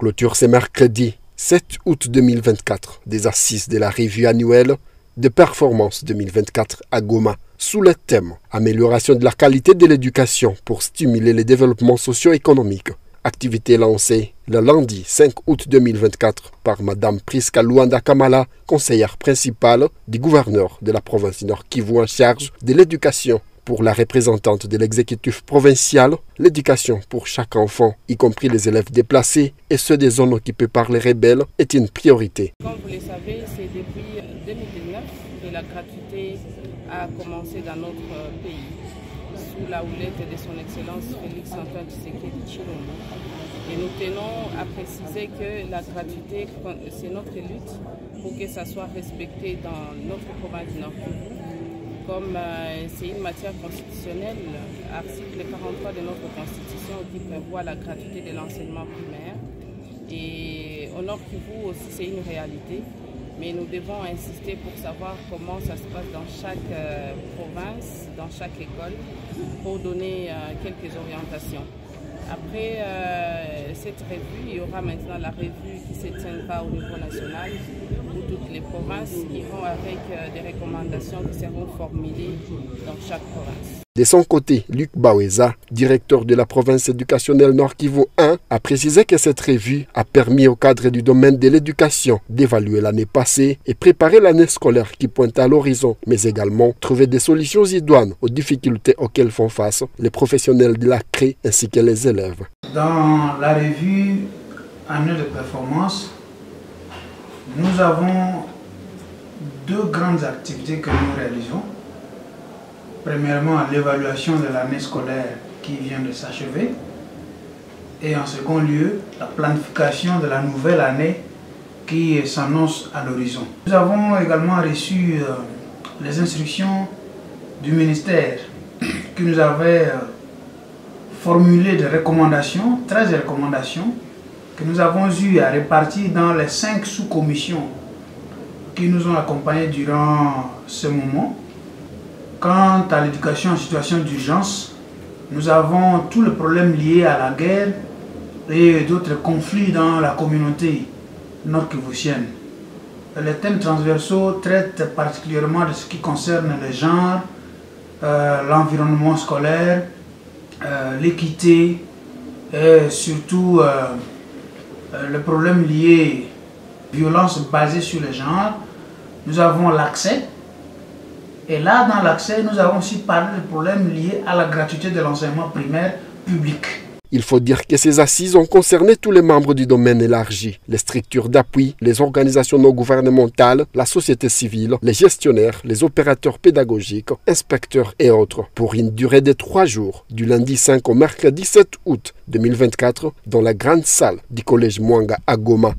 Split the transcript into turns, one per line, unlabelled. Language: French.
Clôture ce mercredi 7 août 2024 des assises de la revue annuelle de performance 2024 à Goma sous le thème « Amélioration de la qualité de l'éducation pour stimuler le développement socio-économique ». Activité lancée le lundi 5 août 2024 par Mme Priska Luanda Kamala, conseillère principale du gouverneur de la province Nord Kivu en charge de l'éducation. Pour la représentante de l'exécutif provincial, l'éducation pour chaque enfant, y compris les élèves déplacés et ceux des zones occupées par les rebelles, est une priorité.
Comme vous le savez, c'est depuis 2019 que la gratuité a commencé dans notre pays, sous la houlette de son Excellence Félix-Antoine Tshisekedi Tshilombo. Et nous tenons à préciser que la gratuité, c'est notre lutte pour que ça soit respecté dans notre province du Nord Kivu. Comme c'est une matière constitutionnelle, article 43 de notre constitution qui prévoit la gratuité de l'enseignement primaire. Et au Nord Kivu aussi c'est une réalité, mais nous devons insister pour savoir comment ça se passe dans chaque province, dans chaque école, pour donner quelques orientations. Après cette revue, il y aura maintenant la revue qui se tiendra au niveau national, où toutes les provinces iront avec des recommandations qui seront formulées dans chaque province.
De son côté, Luc Baweza, directeur de la province éducationnelle Nord Kivu 1, a précisé que cette revue a permis au cadre du domaine de l'éducation d'évaluer l'année passée et préparer l'année scolaire qui pointe à l'horizon, mais également trouver des solutions idoines aux difficultés auxquelles font face les professionnels de la CRE ainsi que les élèves.
Dans la revue annuelle de performance, nous avons deux grandes activités que nous réalisons. Premièrement, l'évaluation de l'année scolaire qui vient de s'achever. Et en second lieu, la planification de la nouvelle année qui s'annonce à l'horizon. Nous avons également reçu les instructions du ministère qui nous avait formulé des recommandations, 13 recommandations, que nous avons eu à répartir dans les 5 sous-commissions qui nous ont accompagnés durant ce moment. Quant à l'éducation en situation d'urgence, nous avons tous les problèmes liés à la guerre et d'autres conflits dans la communauté nord-kivusienne. Les thèmes transversaux traitent particulièrement de ce qui concerne le genre, l'environnement scolaire, l'équité et surtout le problème lié à la violence basée sur le genre. Nous avons l'accès. Et là, dans l'accès, nous avons aussi parlé des problèmes liés à la gratuité de l'enseignement primaire public.
Il faut dire que ces assises ont concerné tous les membres du domaine élargi, les structures d'appui, les organisations non gouvernementales, la société civile, les gestionnaires, les opérateurs pédagogiques, inspecteurs et autres, pour une durée de 3 jours, du lundi 5 au mercredi 7 août 2024, dans la grande salle du collège Mwanga à Goma.